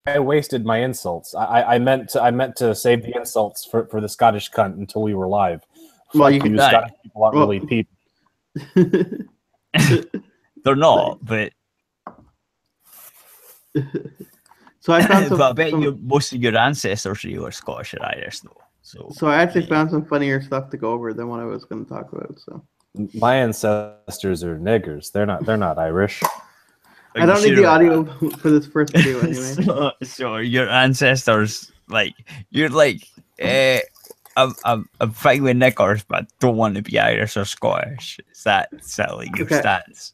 I wasted my insults. I meant to save the insults for the Scottish cunt until we were live. Well, Fuck you can you, Scottish people aren't really people. They're not, but so I found but I bet most of your ancestors are Scottish or Irish though. So I actually found some funnier stuff to go over than what I was going to talk about. So my ancestors are niggers. They're not Irish. I don't need the audio for this first video anyway. So your ancestors, like, you're like, I'm fine with niggers, but I don't want to be Irish or Scottish. Is that like your stance?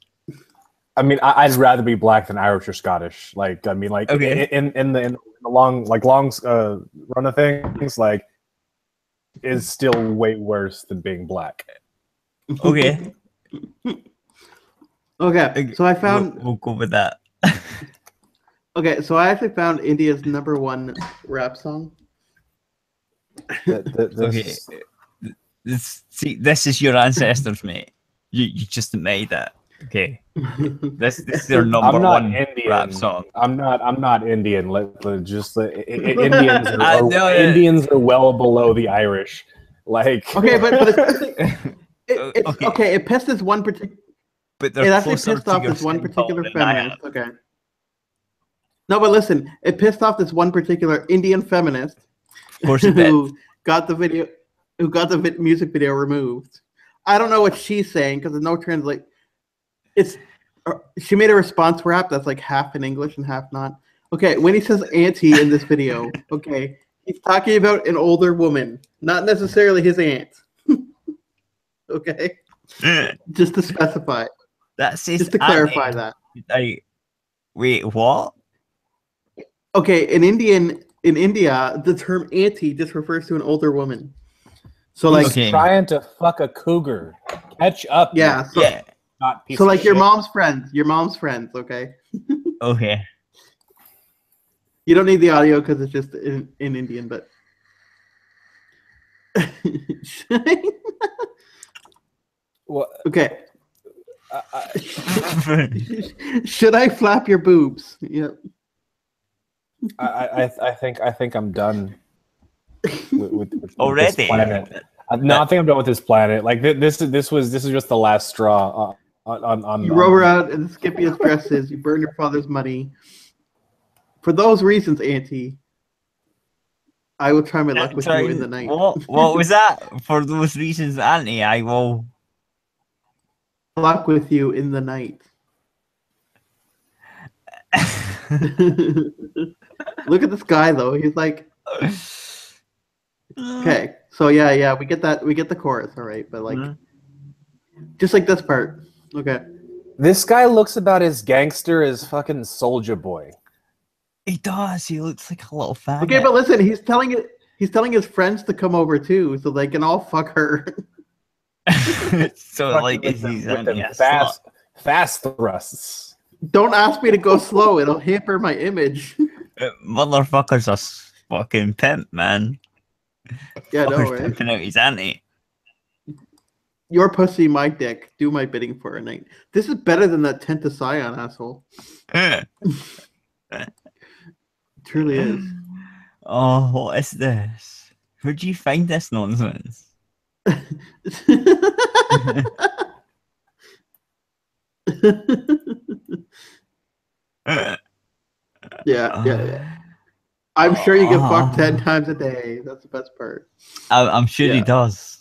I mean, I'd rather be black than Irish or Scottish. Like, I mean, like in the long run of things, like, is still way worse than being black. Okay. Okay, so I found... We'll go with that. Okay, so I actually found India's #1 rap song. Okay. This is your ancestors, mate. You just made that. Okay. This is their #1 rap song. I'm not Indian. Indians are well below the Irish. Like, okay, but it pissed this one particular... But it actually pissed off this one particular feminist. Okay. No, but listen, it pissed off this one particular Indian feminist who got the music video removed. I don't know what she's saying because there's no translate. She made a response rap that's like half in English and half not. Okay, when he says auntie in this video, okay, he's talking about an older woman, not necessarily his aunt. Okay, just to specify. Just to clarify that. Wait, what? Okay, in India, the term auntie just refers to an older woman. So like trying to fuck a cougar. Catch up. Yeah. So, yeah. So like your mom's friends, okay? Okay. You don't need the audio because it's just in Indian, but what? Okay. Should I flap your boobs? Yep. I think I'm done with already. This planet. No, I think I'm done with this planet. Like this is just the last straw. You roll around in the skippiest dresses. You burn your father's money. For those reasons, Auntie, I will try my luck with you in the night. What was that? For those reasons, Auntie, I will luck with you in the night. Look at this guy though. He's like, okay, so yeah, we get that. We get the chorus, all right, but like, just like this part. Okay. This guy looks about as gangster as fucking Soulja Boy. He does. He looks like a little faggot. Okay, but listen, he's telling his friends to come over too, so they can all fuck her. So like, is he fast thrusts? Don't ask me to go slow; it'll hamper my image. Motherfucker's a fucking pimp, man. Yeah, no, right? Pimping out his auntie. Your pussy, my dick. Do my bidding for a night. This is better than that Tent to Scion asshole. It truly is. Oh, what is this? Where'd you find this nonsense? Yeah. I'm sure you get fucked 10 times a day. That's the best part. I'm sure he does.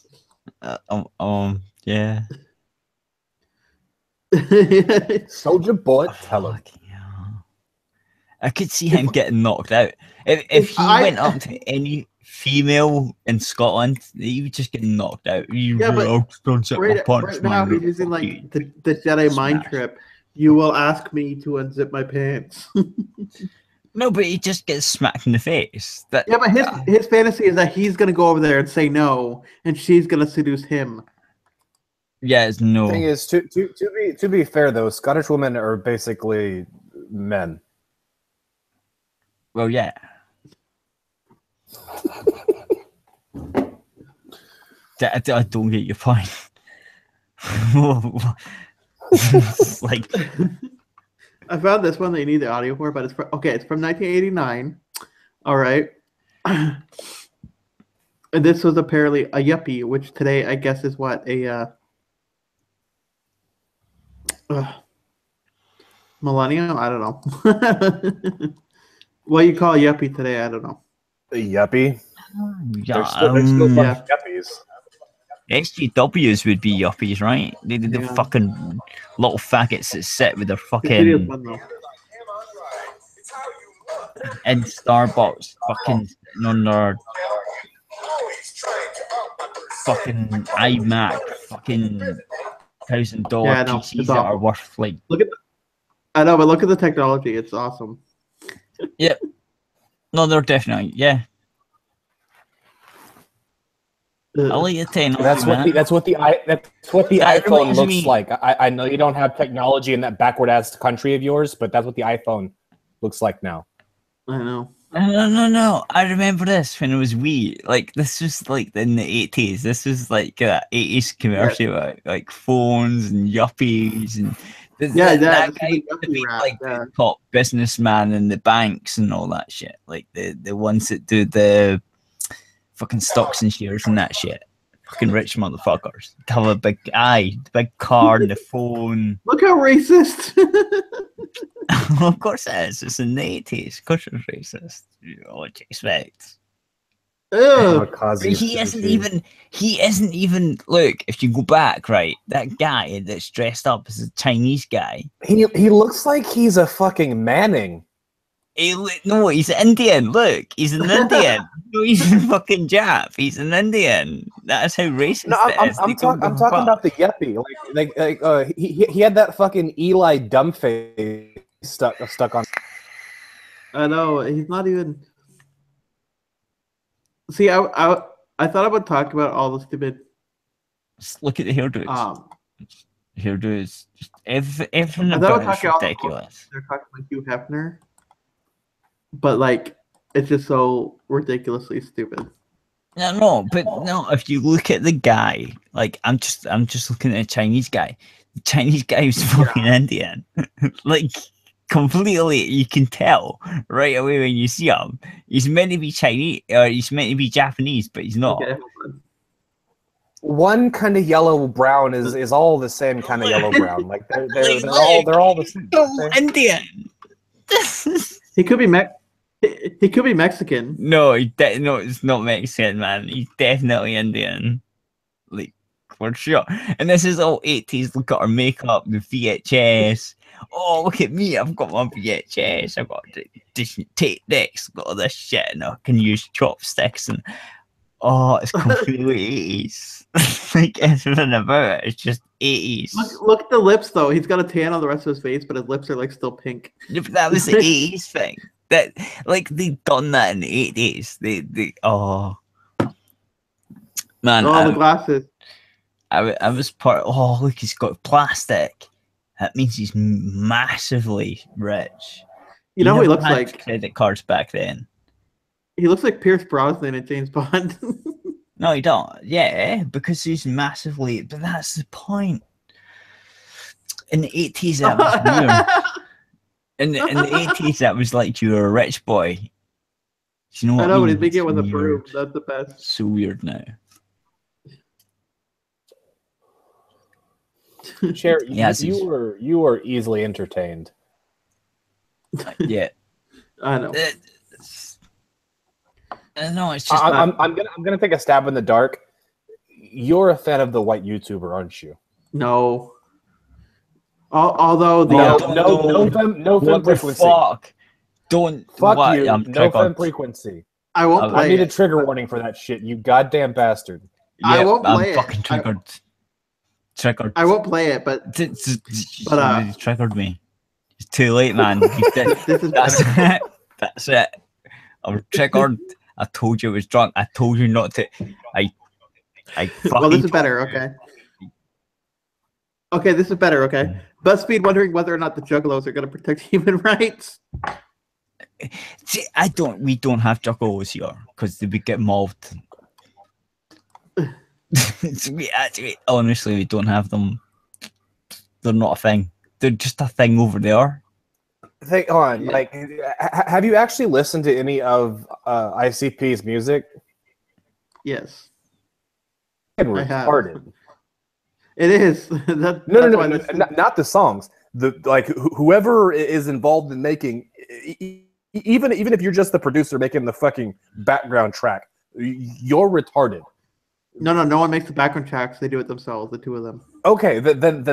Yeah. Soulja Boy, tell him. I could see him getting knocked out. If he went up to any female in Scotland, he would just get knocked out. Right now he's using like the Jedi mind trip. You will ask me to unzip my pants. No, but he just gets smacked in the face. But his fantasy is that he's gonna go over there and say no, and she's gonna seduce him. Yeah, it's no. The thing is, to be fair though, Scottish women are basically men. Well, yeah. I don't get your point. Like, I found this one that you need the audio for, but it's from 1989. All right. And this was apparently a yuppie, which today I guess is what millennial. I don't know. What you call a yuppie today? I don't know. A yuppie. Yeah, There's still a bunch of yuppies. SGWs would be yuppies, right? They're the fucking little faggots that sit with their fucking in Starbucks, fucking on their fucking iMac, fucking $1,000 PCs that are worth like. I know, but look at the technology; it's awesome. Yeah, no, they're definitely I like the technology. That's what the iPhone looks like. I know you don't have technology in that backward ass country of yours, but that's what the iPhone looks like now. I know. No. I remember this when it was Wii. Like this was like in the 80s. This was like 80s commercial, like phones and yuppies and that guy to be like the top businessman in the banks and all that shit. Like the ones that do the fucking stocks and shares and that shit. Fucking rich motherfuckers. Have a big big car and the phone. Look how racist. Of course it is. It's in the 80s. Of course it's racist. What you expect? He isn't even look, if you go back, right, that guy that's dressed up as a Chinese guy. He looks like he's a fucking Manning. No, he's Indian. Look, he's an Indian. No, he's a fucking Jap. He's an Indian. That's how racist it is. I'm talking about the yuppie. He had that fucking Eli Dumbface stuck on. I know, he's not even. See, I thought I would talk about all the stupid. Just look at the hairdos. Hairdos, just everything about it's ridiculous. They're talking about Hugh Hefner, but like it's just so ridiculously stupid. No, if you look at the guy, like I'm just looking at a Chinese guy. The Chinese guy was fucking Indian, like. Completely, you can tell right away when you see him. He's meant to be Chinese, or he's meant to be Japanese, but he's not. Okay. One kind of yellow brown is all the same kind of yellow brown. Like they're all the same. Indian. He could be Mexican. No, it's not Mexican, man. He's definitely Indian. Like for sure. And this is all 80s. Look at our makeup, the VHS. Oh, look at me. I've got my VHS. I've got different tape decks. I've got all this shit, and I can use chopsticks. And it's completely 80s. Like everything about it. It's just 80s. Look at the lips, though. He's got a tan on the rest of his face, but his lips are like still pink. Yeah, but that was the 80s thing. That like they've done that in the 80s. Man. The glasses. I was part. Oh, look, he's got plastic. That means he's massively rich. You know what he looks like? Credit cards back then. He looks like Pierce Brosnan in James Bond. No, he don't. Yeah, because he's massively. But that's the point. In the 80s, that was weird. In the 80s, that was like you were a rich boy. Do you know what I know, but he's making it with a broom. That's the best. So weird now. Cher, you were easily entertained. Yeah, I know. No, it's just. I'm gonna take a stab in the dark. You're a fan of the white YouTuber, aren't you? No. Although no fem frequency. Fuck. Don't fuck you. No fem frequency. I won't play. I need a trigger warning for that shit. You goddamn bastard. Yeah, I won't play it. I'm fucking triggered. Triggered. I won't play it, but you triggered me. It's too late, man. That's it. That's it. I'm triggered. I told you I was drunk. I told you not to. I well, this is better. Okay. Okay, this is better. Okay. BuzzFeed wondering whether or not the Juggalos are going to protect human rights. See, we don't have Juggalos here because they would get mobbed. Honestly, we don't have them. They're not a thing. They're just a thing over there. Think on, like, have you actually listened to any of ICP's music? Yes, I have. It is. No, not the songs. Whoever is involved in making, even if you're just the producer making the fucking background track, you're retarded. No one makes the background tracks. They do it themselves. The two of them. Okay, then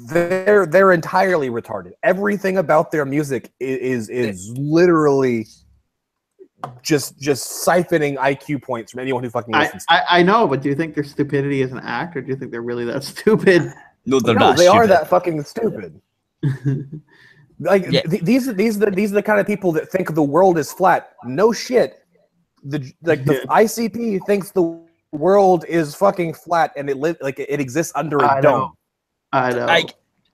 they're entirely retarded. Everything about their music is literally just siphoning IQ points from anyone who fucking listens. I know, but do you think their stupidity is an act, or do you think they're really that stupid? No, they're not. They are that fucking stupid. These are the kind of people that think the world is flat. No shit. The ICP thinks the world is fucking flat and it exists under a dome. I know.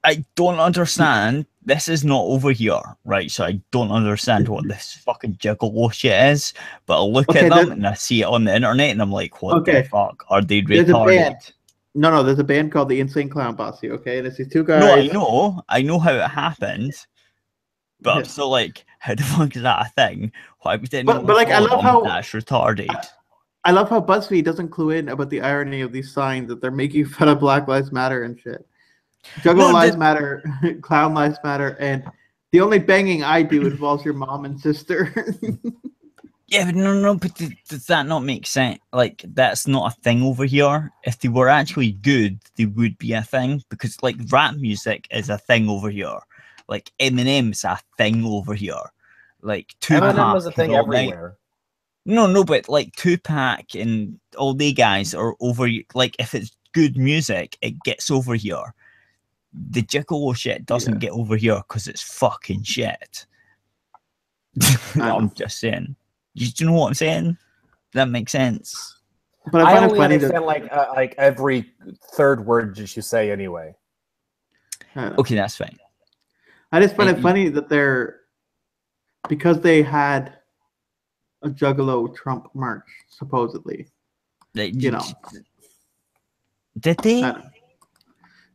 I don't understand. This is not over here, right? So I don't understand what this fucking Gigolo shit is. But I look at them and I see it on the internet and I'm like, what the fuck? Are they retarded? No, there's a band called the Insane Clown Posse, okay? And it's these two guys. No, I know how it happened. But I'm still like, how the fuck is that a thing? Why would anyone I love how that's retarded? I love how BuzzFeed doesn't clue in about the irony of these signs that they're making fun of Black Lives Matter and shit. Juggalo Lives Matter, Clown Lives Matter, and the only banging I do involves your mom and sister. Yeah, but does that not make sense? Like, that's not a thing over here. If they were actually good, they would be a thing. Because, like, rap music is a thing over here. Like, Eminem's a thing over here. Like, Tupac. Eminem was a thing everywhere. No, but, like, Tupac and all the guys are over. Like, if it's good music, it gets over here. The Gigolo shit doesn't get over here because it's fucking shit. I'm just saying. Do you know what I'm saying? That makes sense. But I only understand like every third word that you say anyway. Okay, that's fine. I just find it funny that because they had a Juggalo Trump march, supposedly. Did they?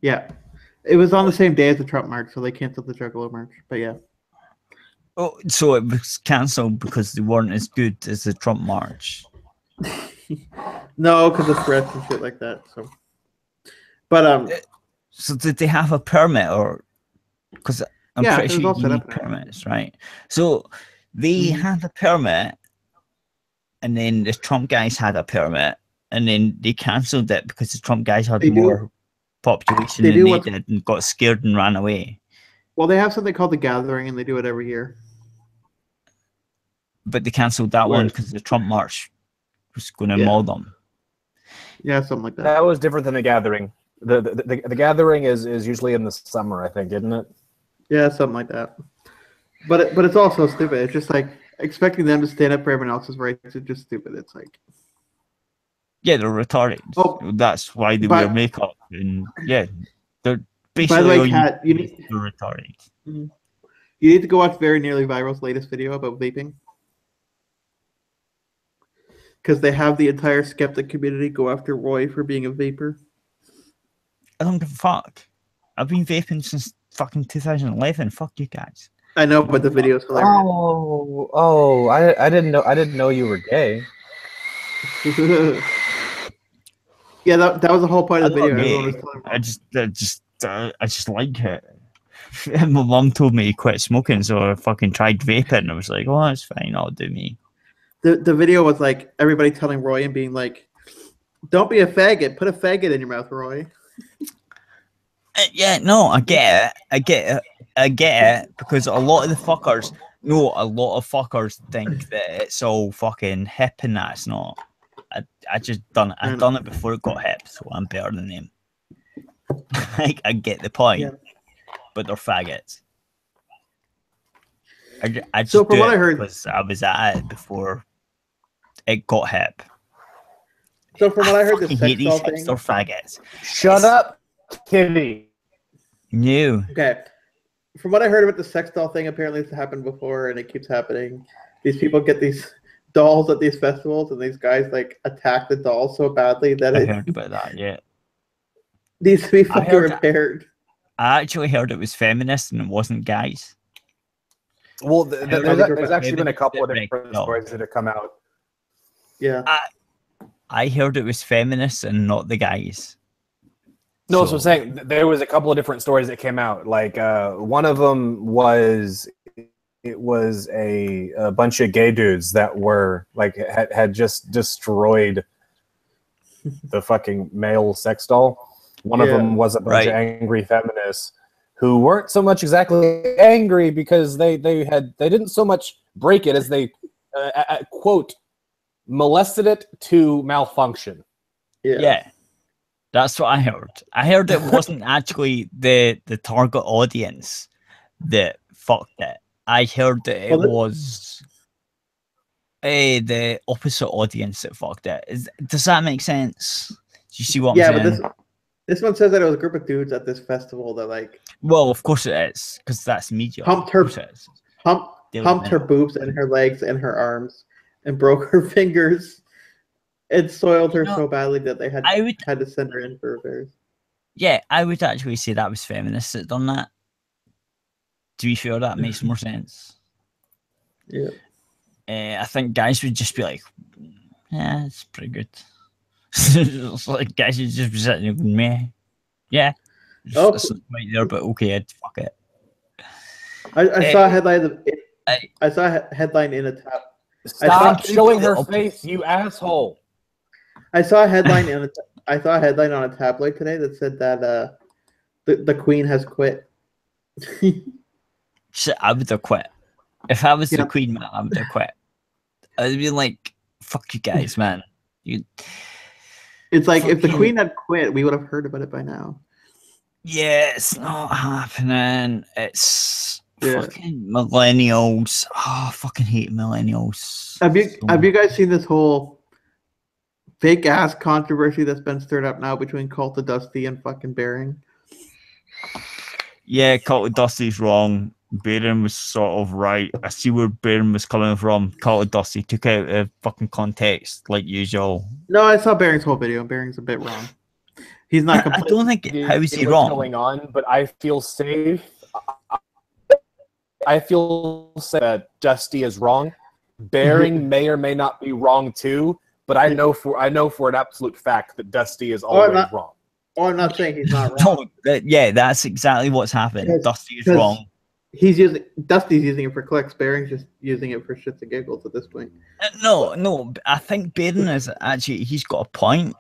Yeah. It was on the same day as the Trump march, so they canceled the Juggalo march. But yeah. Oh, so it was cancelled because they weren't as good as the Trump march. No, because of threats and shit like that. So, but so did they have a permit or? Because I'm pretty sure you need permits, right? So they had a permit, and then the Trump guys had a permit, and then they cancelled it because the Trump guys had more population than they did and got scared and ran away. Well, they have something called the Gathering, and they do it every year. But they cancelled that one because the Trump march was going to maul them. Yeah, something like that. That was different than the Gathering. The Gathering is usually in the summer, I think, isn't it? Yeah, something like that. But it's also stupid. It's just like expecting them to stand up for everyone else's rights is just stupid. It's like, yeah, they're retarded. Oh, that's why they wear makeup, and they're basically. By the way, Kat, they're retarded. You need to go watch Very Nearly Viral's latest video about vaping, because they have the entire skeptic community go after Roy for being a vapor. I don't give a fuck. I've been vaping since fucking 2011. Fuck you guys. I know, but the video's hilarious. I didn't know you were gay. Yeah, that was the whole point of the video. I just like it. My mom told me to quit smoking, so I fucking tried vaping, and I was like, "Oh, it's fine. I'll do me." The video was like everybody telling Roy and being like, "Don't be a faggot. Put a faggot in your mouth, Roy." Yeah, no, I get it, because a lot of the fuckers think that it's all fucking hip, and that's not. I've done it before it got hip, so I'm better than them. Like, I get the point, but they're faggots. I just from what I heard, because I was at it before it got hip. So from what I heard, the sex doll thing, they're faggots. Shut up, Kitty. No. Okay. From what I heard about the sex doll thing, apparently it's happened before, and it keeps happening. These people get these dolls at these festivals, and these guys like attack the dolls so badly that I heard about that. Yeah. Needs to be fucking repaired. I actually heard it was feminist and it wasn't guys. Well, there's actually been a couple of different stories that have come out. Yeah. I heard it was feminists and not the guys. No, so I'm saying there was a couple of different stories that came out. Like one of them was it was a bunch of gay dudes that were like had just destroyed the fucking male sex doll. One of them was a bunch of angry feminists who weren't so much exactly angry because they didn't so much break it as they quote molested it to malfunction. Yeah. That's what I heard. I heard it wasn't actually the target audience that fucked it. I heard that it was the opposite audience that fucked it. Does that make sense? Do you see what I'm saying? But this one says that it was a group of dudes at this festival that like. Well, of course it is, because that's media. Humped her boobs and her legs and her arms and broke her fingers. It soiled her so badly that they had to send her in for repairs. Yeah, I would actually say that was feminists that done that. To be fair, that makes more sense. Yeah. I think guys would just be like, yeah, it's pretty good. Like guys would just be sitting there going, meh. Yeah. It's right there, but okay, fuck it. I saw a headline I saw a headline in a tab. Stop showing her face, you asshole. I saw a headline on a tabloid today that said that the Queen has quit. Shit, I would have quit. If I was the Queen, man, I would have quit. I'd be like, fuck you guys, man. It's like if the Queen had quit, we would have heard about it by now. Yeah, it's not happening. It's fucking millennials. Oh, I fucking hate millennials. Have you guys seen this whole fake ass controversy that's been stirred up now between Cult of Dusty and fucking Bering? Yeah, Cult of Dusty's wrong. Bering was sort of right. I see where Bering was coming from. Cult of Dusty took out of fucking context like usual. No, I saw Bering's whole video. Bering's a bit wrong. He's not. I don't think. How is he wrong? Going on, but I feel safe. I feel safe that Dusty is wrong. Bering may or may not be wrong too. But I know for an absolute fact that Dusty is always wrong. Oh, I'm not saying he's not wrong. Yeah, that's exactly what's happened. Dusty is wrong. Dusty's using it for clicks. Bering's just using it for shits and giggles at this point. No. I think Bering is actually, he's got a point.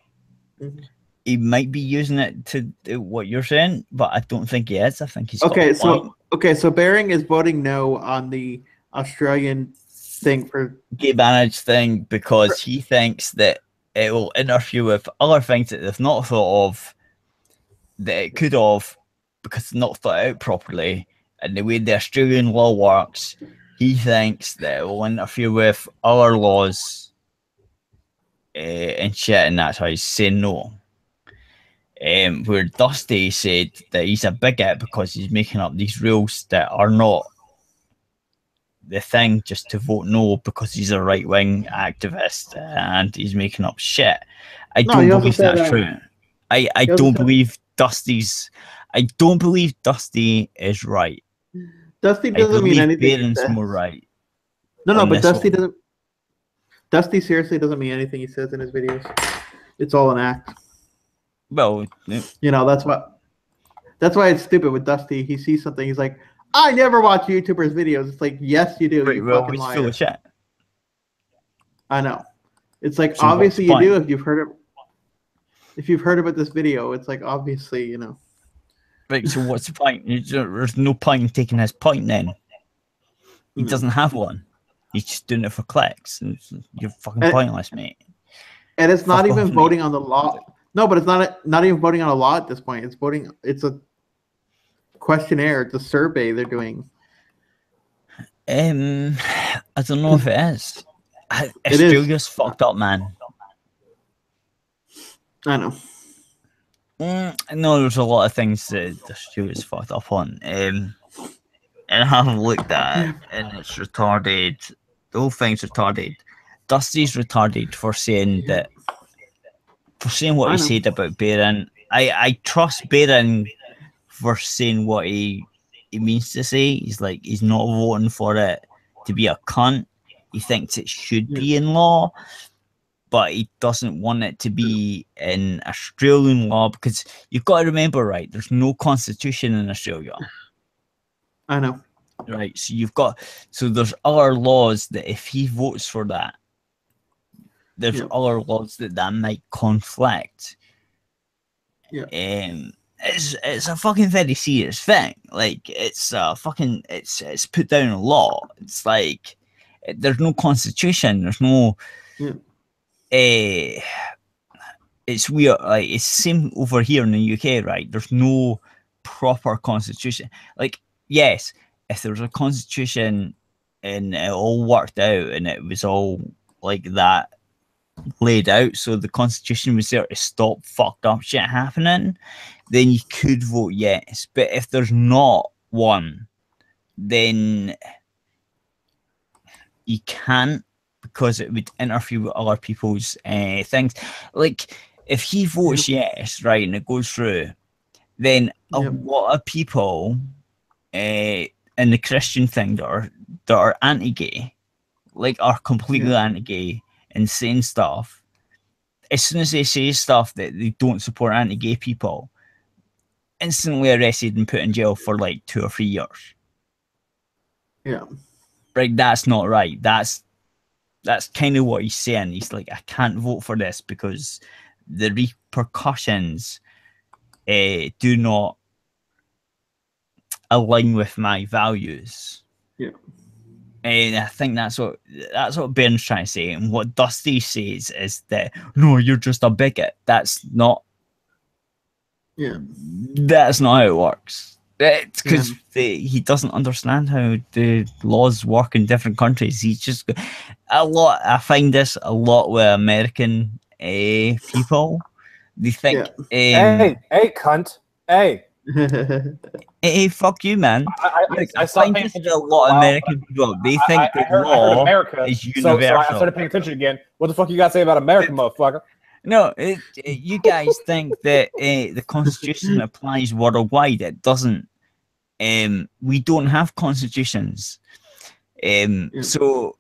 Mm-hmm. He might be using it to do what you're saying, but I don't think he is. I think he's got a point. So Bering is voting no on the Australian thing for gay marriage thing because he thinks that it will interfere with other things that they've not thought of, that it could have, because it's not thought out properly. And the way the Australian law works, he thinks that it will interfere with other laws and shit, and that's why he's saying no. Where Dusty said that he's a bigot because he's making up these rules that are not the thing, just to vote no because he's a right-wing activist and he's making up shit. I don't believe that's true. I don't believe Dusty's. I don't believe Dusty is right. Dusty doesn't mean anything. Bering's more right. No, but Dusty doesn't. Dusty seriously doesn't mean anything he says in his videos. It's all an act. Well, that's why it's stupid with Dusty. He sees something, he's like, I never watch YouTubers' videos. It's like, yes, you do. You fucking liar. Full of shit. I know. It's like, so obviously you do if you've heard it. If you've heard about this video, it's like, obviously, Right, so what's the point? There's no point in taking his point then. He doesn't have one. He's just doing it for clicks. And you're fucking pointless, mate. And it's not even voting on the law. No, but it's not even voting on a law at this point. It's voting. It's a questionnaire. It's a survey they're doing. I don't know if it is. Australia's fucked up, man. I know. No, there's a lot of things that Australia's fucked up on. And I haven't looked at it, and it's retarded. The whole thing's retarded. Dusty's retarded for saying that. For saying what he said about Bering. I trust Bering for saying what he he means to say. He's like, he's not voting for it to be a cunt. He thinks it should be in law, but he doesn't want it to be in Australian law, because you've got to remember, right, there's no constitution in Australia. I know. Right, so there's other laws that if he votes for that, there's other laws that might conflict. Yeah. It's a fucking very serious thing. Like, it's it's put down in law. It's like, there's no constitution. There's no. It's weird. Like, it's the same over here in the UK, right? There's no proper constitution. Like, yes, if there was a constitution and it all worked out and it was all like that laid out, so the constitution was there to stop fucked up shit happening, then you could vote yes. But if there's not one, then you can't, because it would interfere with other people's things. Like, if he votes yes, right, and it goes through, then a lot of people in the Christian thing that are anti-gay, like, are completely anti-gay and saying stuff. As soon as they say stuff that they don't support anti-gay people, instantly arrested and put in jail for like 2 or 3 years. Yeah. Right, that's not right. That's kind of what he's saying. He's like, I can't vote for this because the repercussions do not align with my values. Yeah. And I think that's what Ben's trying to say. And what Dusty says is that, no, you're just a bigot. That's not how it works. It's because he doesn't understand how the laws work in different countries. He's just I find this a lot with American people. They think, hey, cunt, hey. Hey, fuck you, man. I find this a lot of American people. They think I heard America is universal. So I started paying attention again. What the fuck you got to say about America, motherfucker? No, you guys think that the Constitution applies worldwide. It doesn't. We don't have constitutions. So,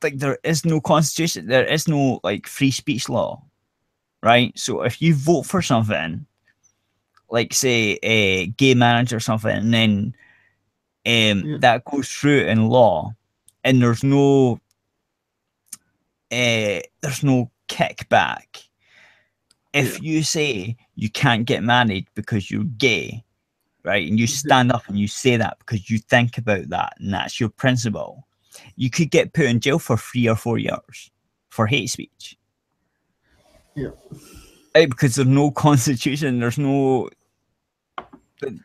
like, there is no constitution. There is no, like, free speech law, right? So if you vote for something, like, say, a gay marriage or something, and then that goes through in law, and there's no kickback. If you say you can't get married because you're gay, right, and you stand up and you say that because you think about that and that's your principle, you could get put in jail for 3 or 4 years for hate speech. Yeah. Right, because there's no constitution, there's no...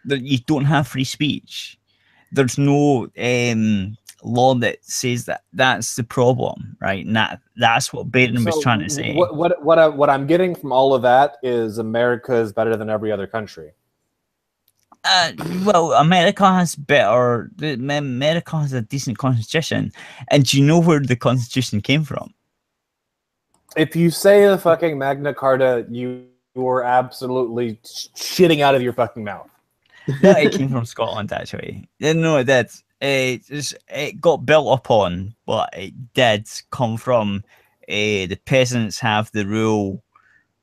you don't have free speech. There's no law that says that. That's the problem, right? And that's what Baden was trying to say. What I'm getting from all of that is America is better than every other country. Well, America has a decent constitution. And do you know where the constitution came from? If you say the fucking Magna Carta, you are absolutely shitting out of your fucking mouth. No, it came from Scotland, actually. No, it did. It got built upon, but it did come from the peasants have the rule,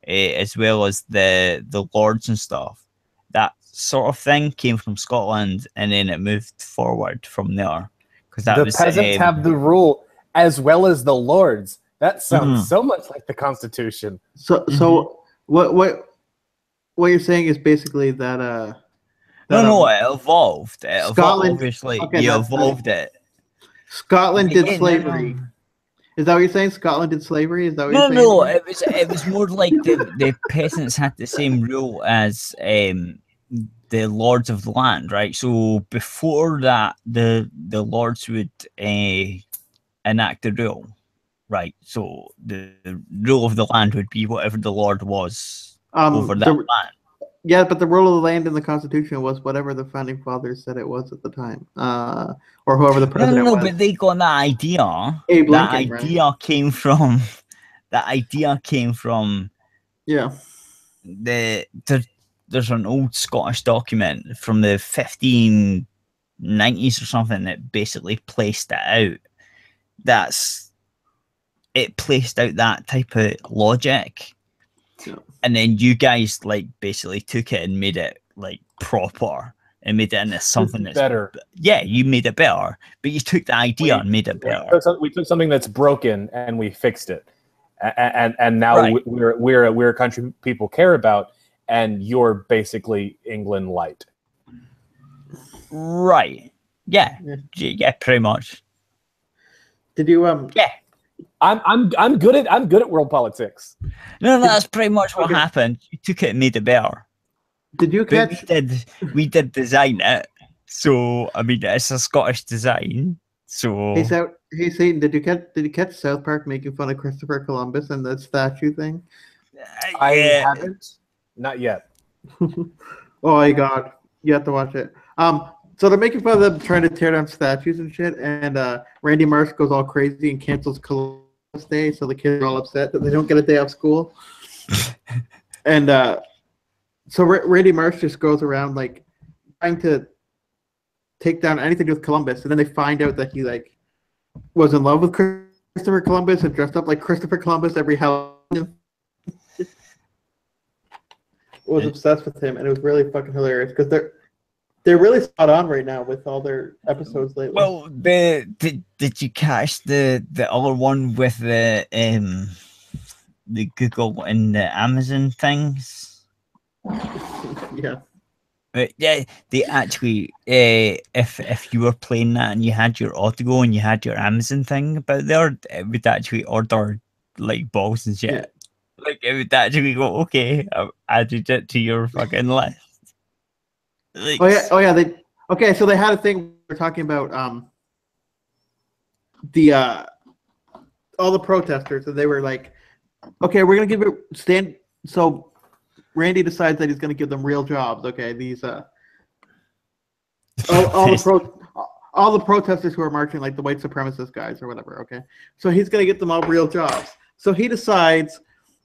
as well as the lords and stuff. That sort of thing came from Scotland, and then it moved forward from there. Because the peasants have the rule as well as the lords. That sounds so much like the Constitution. So what you're saying is basically that no, it evolved. Scotland, obviously, you evolved it. Scotland did slavery. Is that what you're saying? Scotland did slavery? Is that what you're saying? No, it was more like the peasants had the same rule as the lords of the land, right? So before that, the lords would enact the rule, right? So the rule of the land would be whatever the lord was over that land. Yeah, but the rule of the land in the Constitution was whatever the founding fathers said it was at the time, or whoever the president was. No, but they got that idea. Abe that Lincoln, idea right? came from. That idea came from. Yeah. There's an old Scottish document from the 15 90s or something that basically placed it out. It placed out that type of logic. Yeah. And then you guys like basically took it and made it like proper and made it into something that's better. Yeah, you made it better, but you took the idea and made it better. We took something that's broken and we fixed it, and now we're a country people care about, and you're basically England light. Right. Yeah. Yeah, pretty much. Did you Yeah. I'm good at world politics. No, that's pretty much what happened. You took it and made it better. Did you catch? We did design it, so I mean it's a Scottish design. So hey Satan, did you catch South Park making fun of Christopher Columbus and the statue thing? I haven't, not yet. Oh my god, you have to watch it. So they're making fun of them trying to tear down statues and shit, and Randy Marsh goes all crazy and cancels Columbus Day, so the kids are all upset that they don't get a day off school. And so Randy Marsh just goes around like trying to take down anything to do with Columbus, and then they find out that he like was in love with Christopher Columbus and dressed up like Christopher Columbus every Halloween. Was obsessed with him, and it was really fucking hilarious because they're really spot on right now with all their episodes lately. Well, did you catch the other one with the Google and the Amazon things? Yeah. Yeah, they actually, if you were playing that and you had your Audigo and you had your Amazon thing about there, it would actually order like balls and shit. Yeah. Like it would actually go, okay, I've added it to your fucking list. Like, oh yeah. So they had a thing. We're talking about all the protesters, and they were like, okay, we're gonna give it stand. So Randy decides that he's gonna give them real jobs. Okay, these all the protesters who are marching, like the white supremacist guys or whatever. Okay, so he's gonna get them all real jobs. So he decides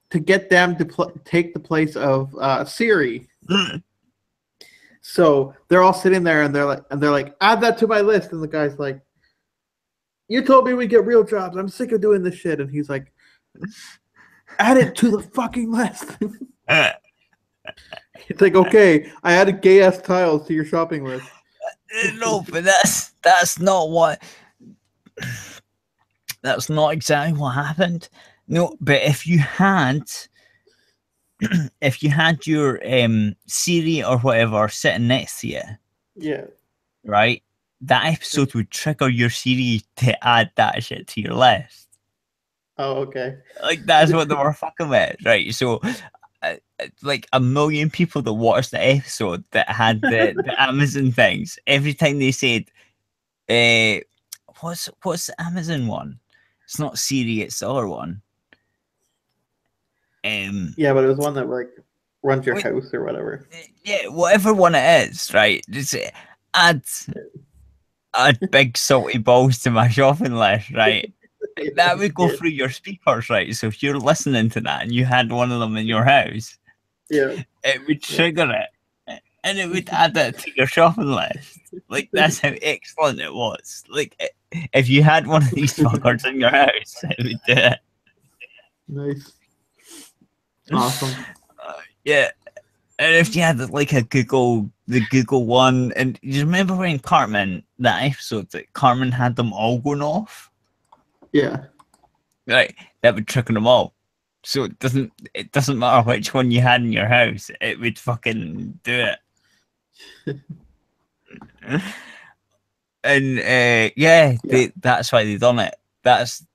to get them to take the place of Siri. So they're all sitting there, and they're like, add that to my list. And the guy's like, you told me we get real jobs. I'm sick of doing this shit. And he's like, add it to the fucking list. It's like, okay, I added gay ass tiles to your shopping list. No, but that's not what. That's not exactly what happened. No, but if you had your Siri or whatever sitting next to you, yeah, right, that episode would trigger your Siri to add that shit to your list. Oh, okay. Like that's what they were fucking with, right? So, like a million people that watched the episode that had the Amazon things, every time they said, what's the Amazon one? It's not Siri, it's the other one. Yeah, but it was one that like runs your house or whatever. Yeah, whatever one it is, right? Just add big salty balls to my shopping list, right? That would go through your speakers, right? So if you're listening to that and you had one of them in your house, yeah, it would trigger it, and it would add it to your shopping list. Like that's how excellent it was. Like if you had one of these fuckers in your house, it would do it. Nice. Awesome. Yeah, and if you had like the Google one, and you remember when Cartman, that episode that Cartman had them all going off? Yeah. Right, that would trigger them all. So it doesn't matter which one you had in your house, it would fucking do it. And that's why they done it. That's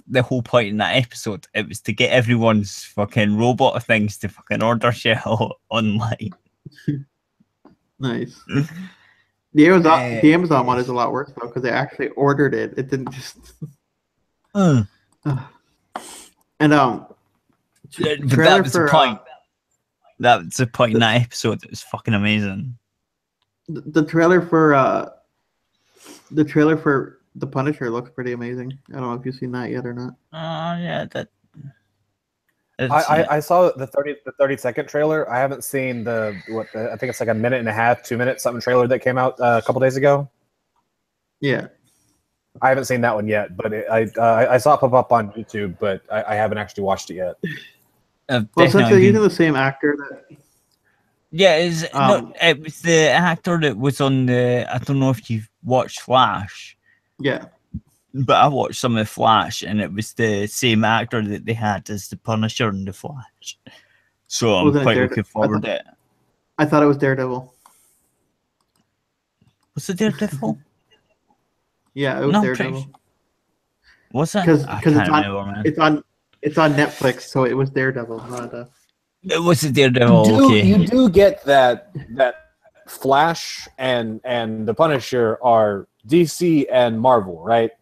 the whole point in that episode. It was to get everyone's fucking robot things to fucking order shit online. Nice. The Amazon one is a lot worse though because they actually ordered it. It didn't just. And but that was the point. That was the point in that episode. It was fucking amazing. The trailer for The Punisher looks pretty amazing. I don't know if you've seen that yet or not. Yeah, I saw the 30-second trailer. I haven't seen I think it's like a minute and a half, 2 minutes something trailer that came out a couple days ago. Yeah. I haven't seen that one yet, but I saw it pop up on YouTube, but I haven't actually watched it yet. Well, since they're using the same actor that... Yeah, it was the actor that was on the... I don't know if you've watched Flash. Yeah. But I watched some of Flash, and it was the same actor that they had as the Punisher in the Flash. So I'm quite looking forward to it. I thought it was Daredevil. Was it Daredevil? Yeah, it was Daredevil. Was it? Because it's on Netflix, so it was Daredevil. Not It was a Daredevil. Okay. You do get that Flash and the Punisher are DC and Marvel, right?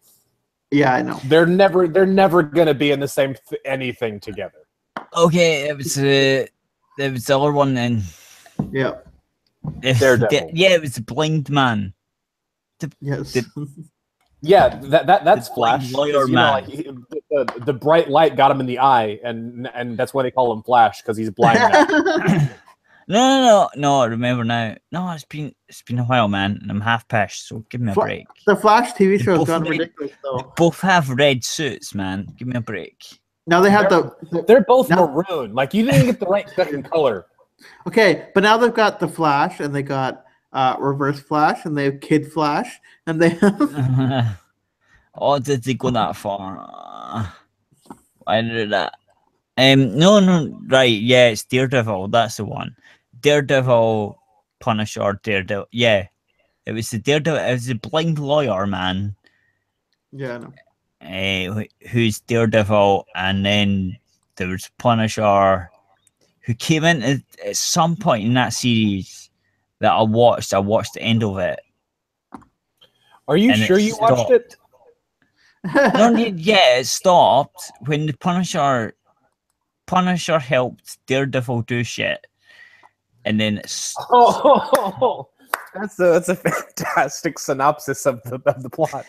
Yeah, I know. They're never gonna be in the same anything together. Okay, it was the other one then. Yeah. Daredevil. It was the blind man. Yes. Yeah, that's Flash. Lawyer man. The bright light got him in the eye, and that's why they call him Flash, because he's blind now. No, I remember now. No, it's been a while, man, and I'm half pissed, so give me a break. The Flash TV show has gotten ridiculous, though. Both have red suits, man. Give me a break. Now they have they're both maroon. Like, you didn't get the right second color. Okay, but now they've got the Flash, and they got Reverse Flash, and they have Kid Flash, and they have... Oh, did they go that far? Why did that? No, right, yeah, it's Daredevil. That's the one. Daredevil, Punisher, Daredevil. Yeah, it was the Daredevil. It was the blind lawyer man. Yeah, I know. Who's Daredevil, and then there was Punisher, who came in at some point in that series that I watched. I watched the end of it. Are you sure you watched it? No, yeah, it stopped when the Punisher helped Daredevil do shit, and then it's... that's a fantastic synopsis of the plot.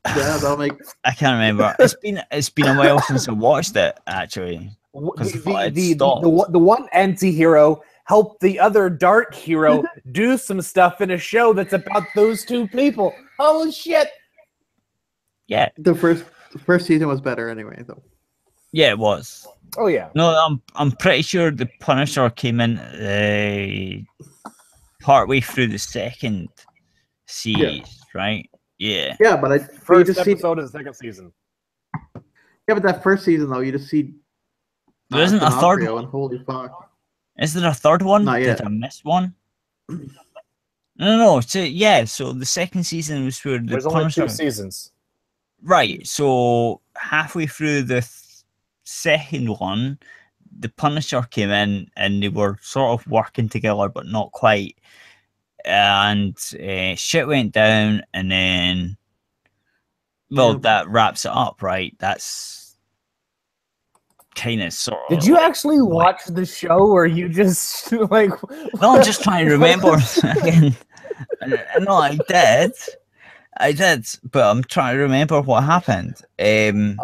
Yeah, that'll make... I can't remember. It's been a while since I watched it, actually. The one anti-hero helped the other dark hero do some stuff in a show that's about those two people. Holy shit! Yeah, the first season was better anyway, though. Yeah, it was. Oh yeah. No, I'm pretty sure the Punisher came in partway through the second series, right? Yeah. Yeah, but first episode of the second season. Yeah, but that first season though, you just see. There isn't a third one. Holy fuck! Is there a third one? Not yet. Did I miss one? No. So yeah, so the second season was where the Punisher... only 2 seasons. Right. So halfway through the second one, the Punisher came in, and they were sort of working together, but not quite. And shit went down, and then, well, that wraps it up, right? That's kind of sort of... Did you actually watch the show, or you just like... No, I'm just trying to remember again. No, I did, but I'm trying to remember what happened. I'm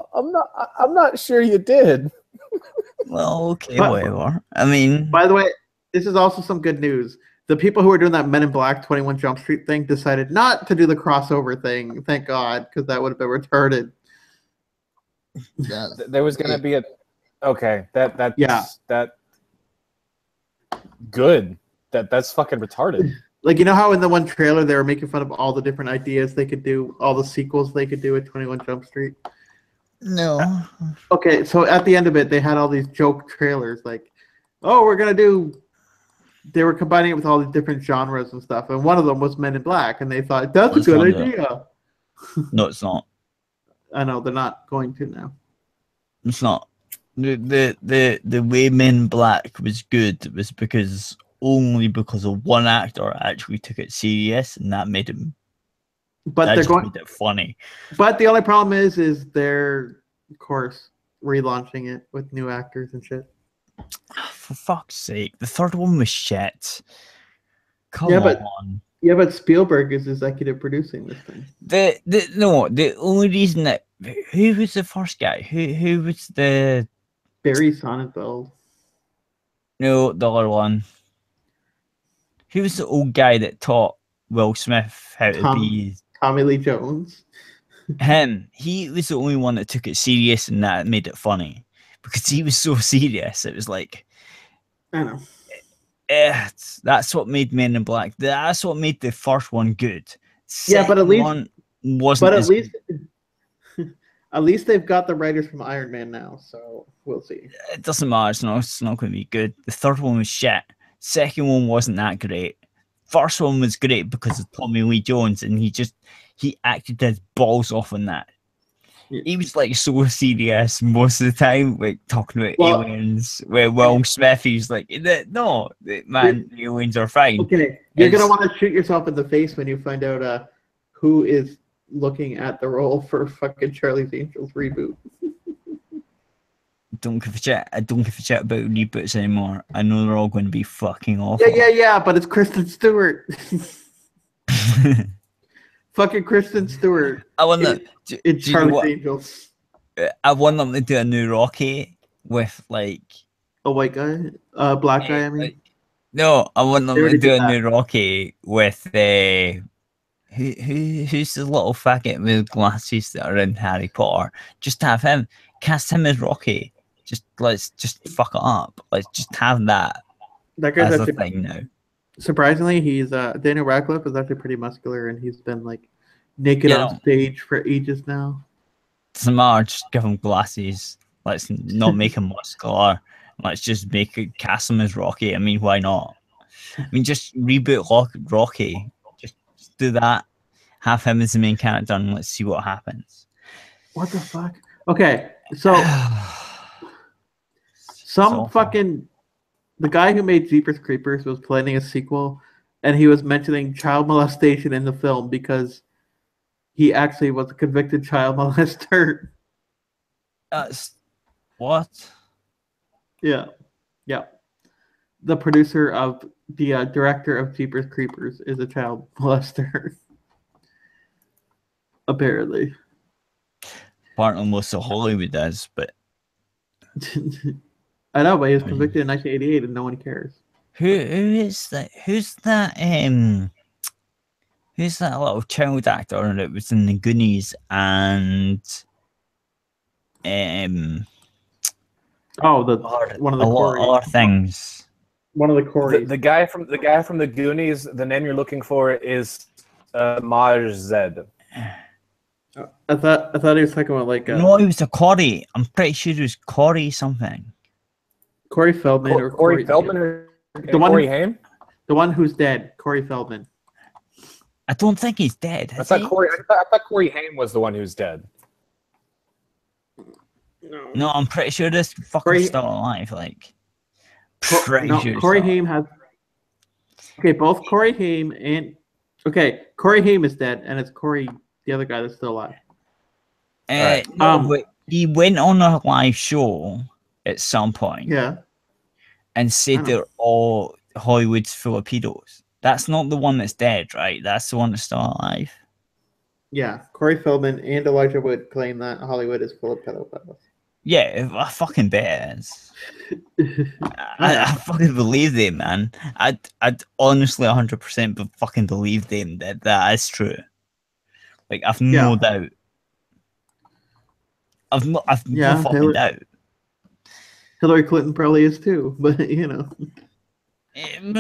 not sure you did. Well, okay, whatever. I mean, by the way, this is also some good news. The people who were doing that Men in Black 21 Jump Street thing decided not to do the crossover thing. Thank God, because that would have been retarded. Yeah, there was gonna be a... Okay, that good. That's fucking retarded. Like, you know how in the one trailer they were making fun of all the different ideas they could do, all the sequels they could do at 21 Jump Street? No. Okay, so at the end of it, they had all these joke trailers, like, oh, we're going to do... They were combining it with all the different genres and stuff, and one of them was Men in Black, and they thought, that's a good idea. No, it's not. I know, they're not going to now. It's not. The way Men in Black was good was only because of one actor actually took it serious, and that made him... But they're going... made it funny. But the only problem is they're, of course, relaunching it with new actors and shit. For fuck's sake, the third one was shit. Come on. Yeah, but Spielberg is executive producing this thing. The only reason that... Who was the first guy? Who was the... Barry Sonnenfeld. No, the other one. Who was the old guy that taught Will Smith how to be? Tommy Lee Jones. Him. He was the only one that took it serious and that made it funny. Because he was so serious. It was like... I know. That's what made Men in Black. That's what made the first one good. Yeah, but at least one wasn't. But at least, at least they've got the writers from Iron Man now, so we'll see. It doesn't matter. It's not going to be good. The third one was shit. Second one wasn't that great. First one was great because of Tommy Lee Jones, and he acted his balls off in that. Yeah. He was like so serious most of the time, like talking about aliens. Where Will Smith, he's like, no, man, aliens are fine. Okay, you're gonna want to shoot yourself in the face when you find out who is looking at the role for fucking Charlie's Angels reboot. Don't give a shit. I don't give a shit about reboots anymore. I know they're all going to be fucking awful. Yeah, but it's Kristen Stewart. Fucking Kristen Stewart. I want them. In Charlie's Angels. I want them to do a new Rocky with like a white guy, black guy. I mean, like, no, I want them to do a new Rocky with who's the little faggot with glasses that are in Harry Potter? Just have him, cast him as Rocky. Let's fuck it up. Let's just have that. That guy's as a thing now. Surprisingly, he's Daniel Radcliffe is actually pretty muscular, and he's been like naked on stage for ages now. Doesn't matter. Just give him glasses. Let's not make him muscular. Let's just cast him as Rocky. I mean, why not? I mean, just reboot Rocky. Just do that. Have him as the main character, and let's see what happens. What the fuck? Okay, so the guy who made Jeepers Creepers was planning a sequel, and he was mentioning child molestation in the film because he actually was a convicted child molester. What? Yeah. The producer of the director of Jeepers Creepers is a child molester. Apparently. Apparently most of Hollywood does, but I know, but he was convicted in 1988 and no one cares. Who is that? Who's that little child actor that was in the Goonies and one of the Corys. Things. One of the Corys. The guy from the Goonies. The name you're looking for is Maj Zed. I thought he was talking about like. No, he was a Corey. I'm pretty sure it was Corey something. Corey Feldman or Corey Feldman or Corey Haim? The one who's dead, Corey Feldman. I don't think he's dead. I thought Corey Haim was the one who's dead. No, I'm pretty sure this fucker's still alive. Like, Corey Haim has. Okay, both Corey Haim and Corey Haim is dead, and it's Corey, the other guy that's still alive. But he went on a live show at some point. Yeah. And said they're all Hollywood's full of pedos. That's not the one that's dead, right? That's the one that's still alive. Yeah, Corey Feldman and Elijah Wood claim that Hollywood is full of pedophiles. Yeah, I fucking bet it is. I fucking believe them, man. I'd honestly 100% fucking believe them that is true. Like, I've no doubt. I've no fucking doubt. Hillary Clinton probably is too, but you know. I'm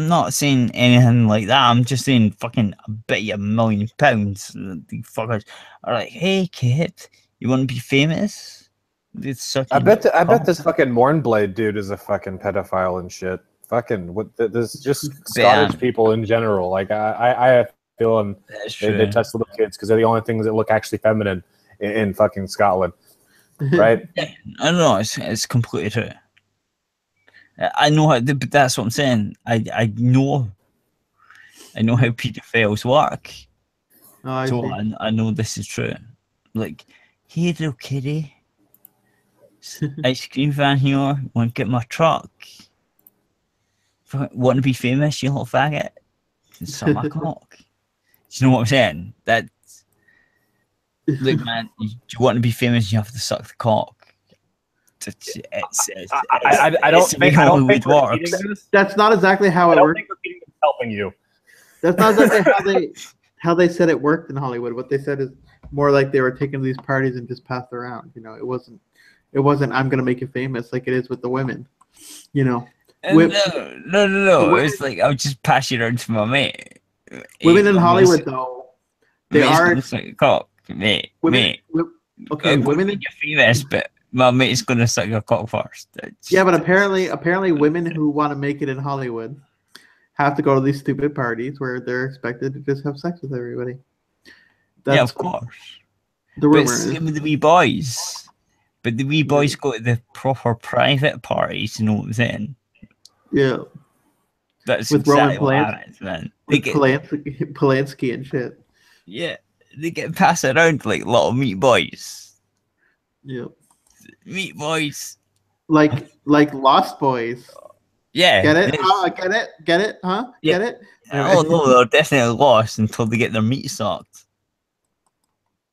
not saying anything like that. I'm just saying fucking I bet you £1 million. The fuckers are like, hey kid, you want to be famous? I bet this fucking Mornblade dude is a fucking pedophile and shit. Fucking this just Scottish people in general. Like I have a feeling they test little kids because they're the only things that look actually feminine in fucking Scotland. Right? I don't know. It's completely true. I know how, but that's what I'm saying. I know how pedophiles work. I know this is true. Like, hey little kitty, ice cream van here. Want to get my truck? Want to be famous, you little faggot? Suck my cock. Do you know what I'm saying? Look, man, you want to be famous, you have to suck the cock. I don't think Hollywood works. That's not exactly how it works. I don't think repeating is helping you. That's not exactly how they said it worked in Hollywood. What they said is more like they were taking these parties and just passed around. You know, it wasn't I'm gonna make you famous like it is with the women. You know. No. It's like I'll just pass you around to my mate. Women in Hollywood though, they are like cock, mate. Okay, women you're famous, but my mate's gonna suck your cock first. Yeah, but apparently women who want to make it in Hollywood have to go to these stupid parties where they're expected to just have sex with everybody. Yeah, of course. The rumor is with the wee boys. But the wee boys go to the proper private parties, you know what I'm saying? Yeah. That's with exactly Roman what happens, man. Polanski and shit. Yeah. They get passed around like little meat boys. Yeah. Meat boys. Like Lost Boys. Yeah. Get it? Get it? Huh? Yeah. Get it? Oh no, they're definitely lost until they get their meat sucked.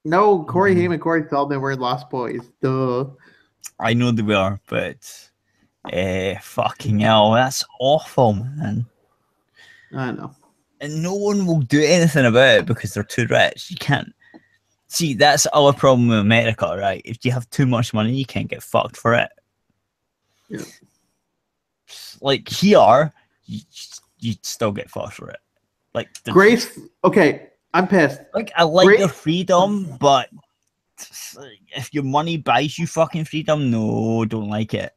No, Corey Haim and Corey Feldman were in Lost Boys. Duh. I know they were, but fucking hell, that's awful, man. I know. And no one will do anything about it because they're too rich. You can't. See, that's our problem with America, right? If you have too much money, you can't get fucked for it. Yeah. Like here, you still get fucked for it. Like Grace. Okay, I'm pissed. Like I like your freedom, but if your money buys you fucking freedom, no, don't like it.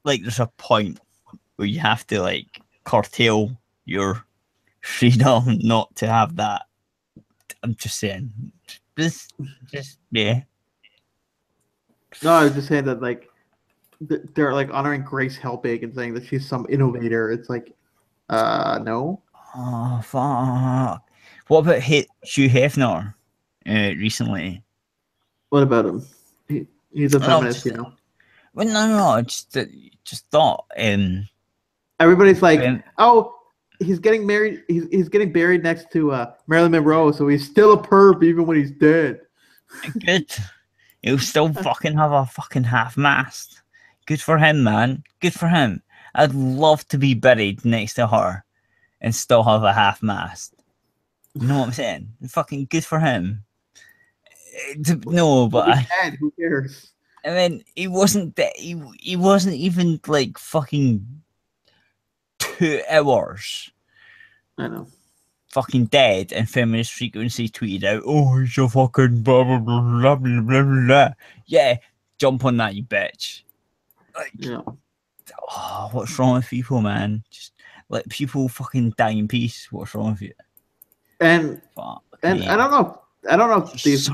Like there's a point where you have to like curtail your freedom not to have that. I'm just saying. Just yeah. No, I was just saying that like they're like honoring Grace Helbig and saying that she's some innovator. It's like, no. Oh fuck! What about Hugh Hefner? Recently. What about him? He's a feminist, you know. Well, no. Just thought. Everybody's like, oh, he's getting married. He's getting buried next to Marilyn Monroe, so he's still a perp even when he's dead. Good. He'll still fucking have a fucking half-mast. Good for him, man. Good for him. I'd love to be buried next to her and still have a half-mast. You know what I'm saying? Fucking good for him. No, but dead. Who cares? I mean, he wasn't he wasn't even like fucking 2 hours. I know. Fucking dead, and Feminist Frequency tweeted out, "Oh, he's a fucking blah blah blah blah blah blah blah." Yeah, jump on that, you bitch. Like, yeah. Oh, what's wrong with people, man? Just let people fucking die in peace. What's wrong with you? And I don't know if these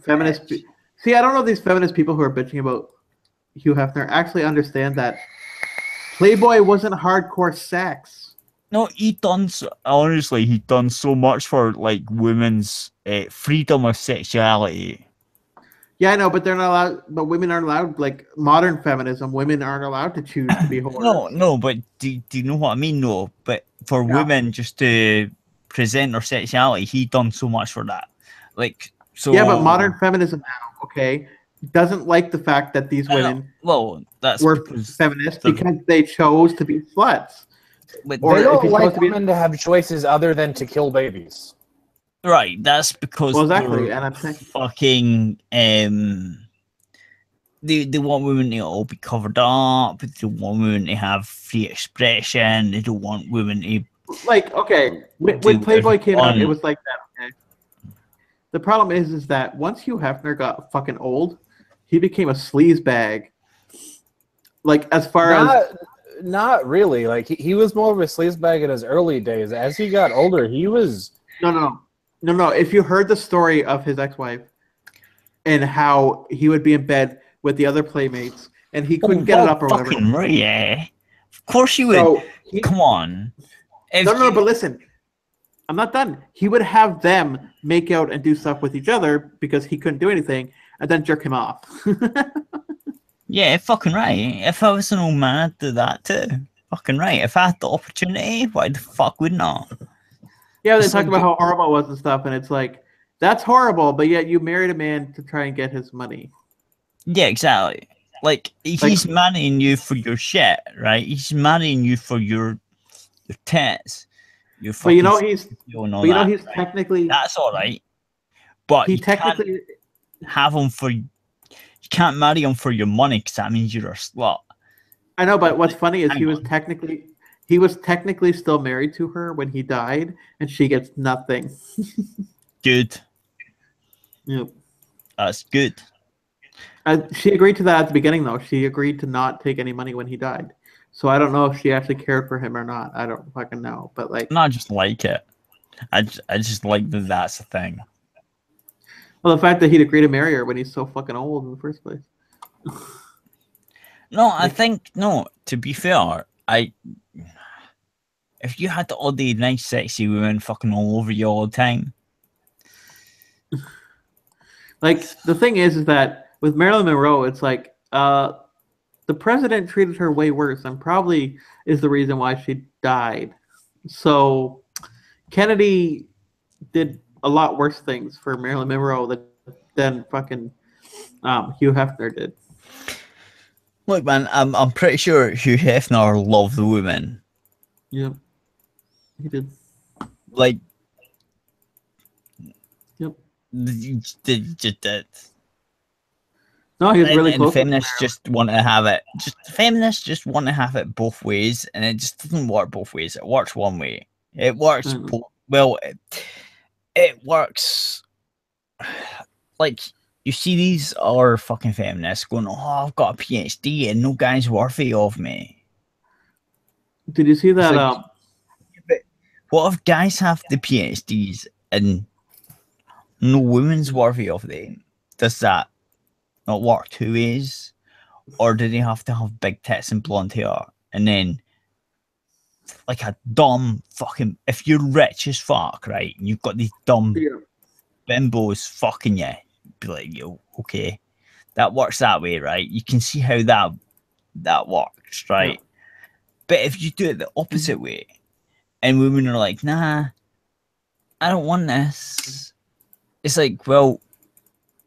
feminist. See, I don't know if these feminist people who are bitching about Hugh Hefner actually understand that Playboy wasn't hardcore sex. No, he done so much for like women's freedom of sexuality. Yeah, I know, but they're not allowed. But women aren't allowed. Like modern feminism, women aren't allowed to choose to be whores. No, but do you know what I mean? No, but for women just to present their sexuality, he done so much for that. Like, so yeah, but modern feminism now, okay, doesn't like the fact that these women were feminists because they chose to be sluts. But they don't like women to have choices other than to kill babies. Right, that's because exactly, and I'm fucking they want women to all be covered up. They don't want women to have free expression. They don't want women to like when Playboy came out, it was like that. Okay, the problem is that once Hugh Hefner got fucking old, he became a sleaze bag. Like as far as not really, like he was more of a sleaze bag in his early days. As he got older, he was no. If you heard the story of his ex-wife and how he would be in bed with the other playmates and he couldn't get it up or whatever. Right, yeah, of course you would. So come on. No, but listen, I'm not done. He would have them make out and do stuff with each other because he couldn't do anything, and then jerk him off. Yeah, fucking right. If I was an old man, I'd do that too. Fucking right. If I had the opportunity, why the fuck wouldn't I? Yeah, they talk about how horrible it was and stuff, and it's like, that's horrible, but yet you married a man to try and get his money. Yeah, exactly. Like he's marrying you for your shit, right? He's marrying you for your tits. Your but you know he's he's technically that's all right. But he technically can't have him for. You can't marry him for your money because that means you're a slut. I know, but what's funny is he was technically still married to her when he died, and she gets nothing. Good. Yep. That's good. She agreed to that at the beginning, though. She agreed to not take any money when he died. So I don't know if she actually cared for him or not. I don't fucking know. But like, I just like it. I just like that. That's the thing. Well, the fact that he'd agree to marry her when he's so fucking old in the first place. No, I think no. To be fair, if you had all the nice, sexy women fucking all over you all the time, like the thing is that with Marilyn Monroe, it's like the president treated her way worse, and probably is the reason why she died. So Kennedy did a lot worse things for Marilyn Monroe than fucking Hugh Hefner did. Look, man, I'm pretty sure Hugh Hefner loved the women. Yep, he did. Like, yep, just did. No, he was really close. Feminists just want to have it. Feminists just want to have it both ways, and it just doesn't work both ways. It works one way. It works well. It works. Like, you see, these are fucking feminists going, "Oh, I've got a PhD, and no guy's worthy of me." Did you see that? Like, what if guys have the PhDs and no woman's worthy of them? Does that not work two ways? Or do they have to have big tits and blonde hair? And then, like a dumb fucking, if you're rich as fuck, right? And you've got these dumb bimbos fucking you, be like, yo, okay, that works that way, right? You can see how that works, right? Yeah. But if you do it the opposite way, and women are like, nah, I don't want this. It's like, well,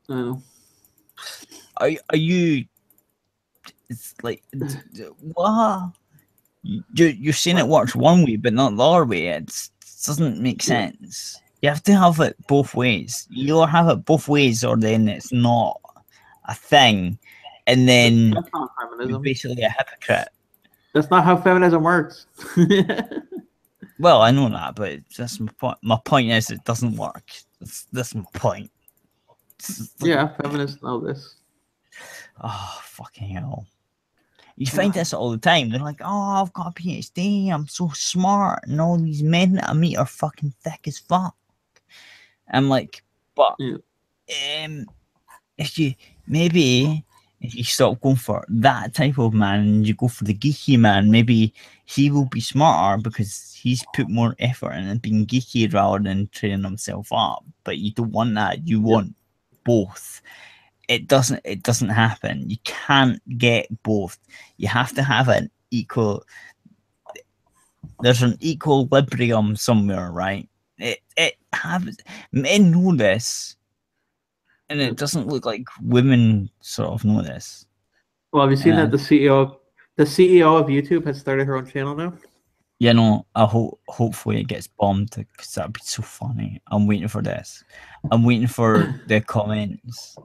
are you? It's like, what? You're saying it works one way, but not the other way. It doesn't make sense. You have to have it both ways. You either have it both ways, or then it's not a thing, and then you're basically a hypocrite. That's not how feminism works. Well, I know that, but that's my point. My point is, it doesn't work. That's my point. Yeah, feminists know this. Oh, fucking hell. You find this all the time. They're like, oh, I've got a PhD. I'm so smart. And all these men that I meet are fucking thick as fuck. I'm like, but if you stop going for that type of man and you go for the geeky man, maybe he will be smarter because he's put more effort in being geeky rather than training himself up. But you don't want that. You want both. It doesn't happen. You can't get both. You have to have an equal. There's an equilibrium somewhere, right? It happens. Men know this, and it doesn't look like women sort of know this. Well, have you seen that the CEO of YouTube has started her own channel now? Yeah, no. Hopefully it gets bombed because that'd be so funny. I'm waiting for this. I'm waiting for the comments.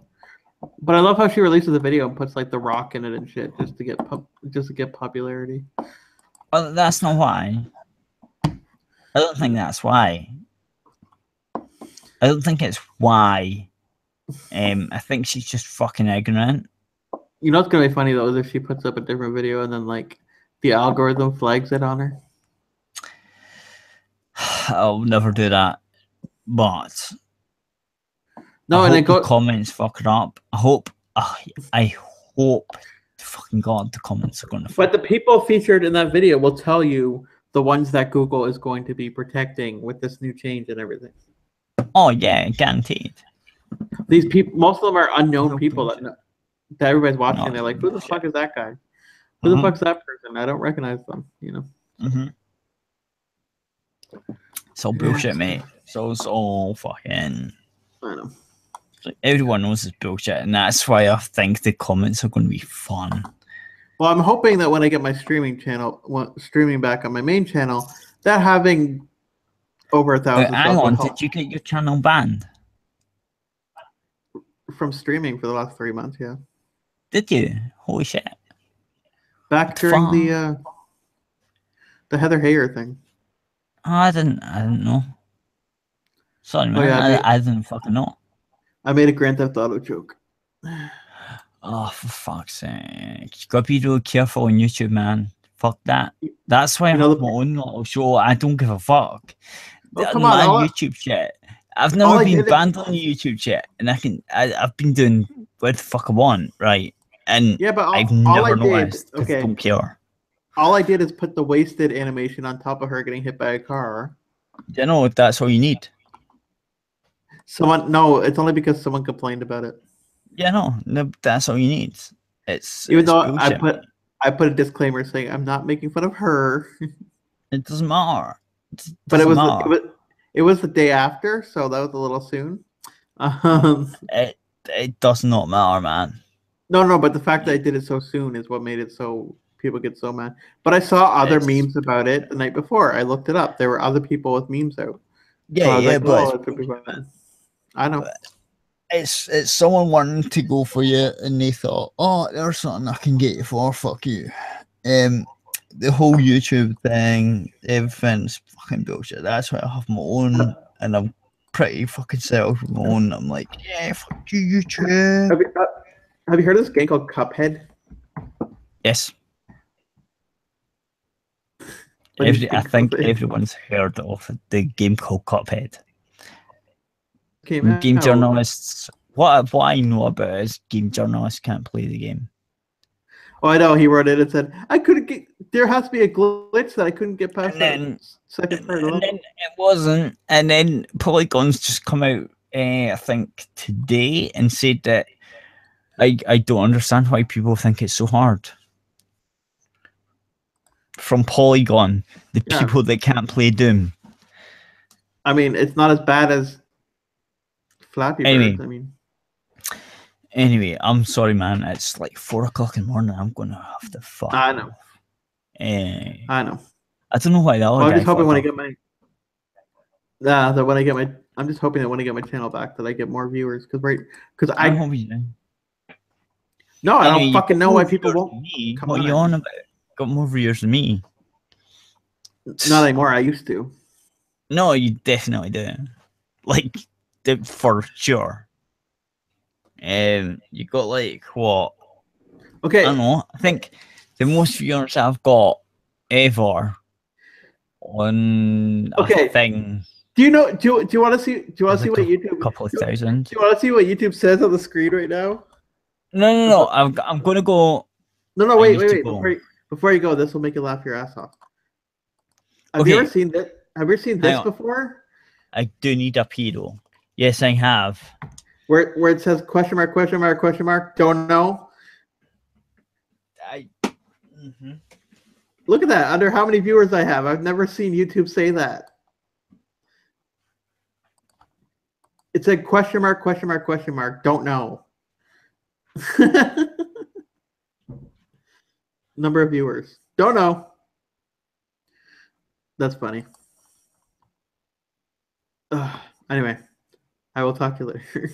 But I love how she releases the video and puts like The Rock in it and shit just to get popularity. Well, that's not why. I don't think that's why. I don't think it's why. I think she's just fucking ignorant. You know what's gonna be funny though is if she puts up a different video and then like the algorithm flags it on her. I'll never do that. But no, I and hope the comments fuck it up. I hope to fucking God the comments are gonna. But the people featured in that video will tell you the ones that Google is going to be protecting with this new change and everything. Oh yeah, guaranteed. These people, most of them are unknown people that everybody's watching. They're like, who the fuck is that guy? Who the fuck's that person? I don't recognize them. You know. It's all bullshit, mate. So it's all fucking. I know. Everyone knows it's bullshit, and that's why I think the comments are going to be fun. Well, I'm hoping that when I get my streaming back on my main channel, that having over 1,000 hang on, did you get your channel banned? From streaming for the last 3 months, yeah. Did you? Holy shit! Back during the Heather Heyer thing. Oh, I didn't know. Sorry, man. Yeah, I didn't fucking know. I made a Grand Theft Auto joke. Oh, for fuck's sake! You gotta be real careful on YouTube, man. Fuck that. That's why I have my own little show. I don't give a fuck. Oh, come on, YouTube shit. I've never been banned on the YouTube shit, and I've been doing what the fuck I want, right? And yeah, but I've never noticed. Okay. I don't care. All I did is put the wasted animation on top of her getting hit by a car. You know, that's all you need. No, it's only because someone complained about it. Yeah, no, that's all you need. Even though I put a disclaimer saying I'm not making fun of her. It doesn't matter. But it was the day after, so that was a little soon. It does not matter, man. No, but the fact that I did it so soon is what made it so people get so mad. But I saw other memes about it the night before. I looked it up. There were other people with memes out. Yeah, so but I know. It's someone wanting to go for you, and they thought, oh, there's something I can get you for. Fuck you. The whole YouTube thing, everything's fucking bullshit. That's why I have my own, and I'm pretty fucking settled with my own. I'm like, yeah, fuck you, YouTube. Have you heard of this game called Cuphead? Yes. I think everyone's heard of the game called Cuphead. Game journalists. What I know about it is game journalists can't play the game. Oh, I know. He wrote it and said, "I couldn't get. There has to be a glitch that I couldn't get past." And then it wasn't. And then Polygon's just come out, I think today, and said that I don't understand why people think it's so hard. From Polygon, the people that can't play Doom. I mean, it's not as bad as Flappy Bird. I mean. Anyway, I'm sorry, man. It's like 4 o'clock in the morning. I'm gonna have to fuck. I know. I know. I don't know why that. I'm just hoping when I get my. I'm just hoping that when I get my channel back, that I get more viewers. Because I hope you do. No, I don't fucking know why people won't. What are you on about? Got more viewers than me. Not anymore. I used to. No, you definitely do. Like, for sure. You got like what? Okay. I don't know. I think the most viewers I've got ever on a thing. Do you know? Do you want to see? Do you want to see what YouTube? A couple of thousand. Do you want to see what YouTube says on the screen right now? No. I'm gonna go. No. Wait. Before you go, this will make you laugh your ass off. Have you ever seen this? Have you ever seen this before? I do need a pedo. Yes, I have. Where it says question mark, don't know. Look at that. Under how many viewers I have. I've never seen YouTube say that. It said question mark, don't know. Number of viewers. Don't know. That's funny. Anyway, I will talk to you later.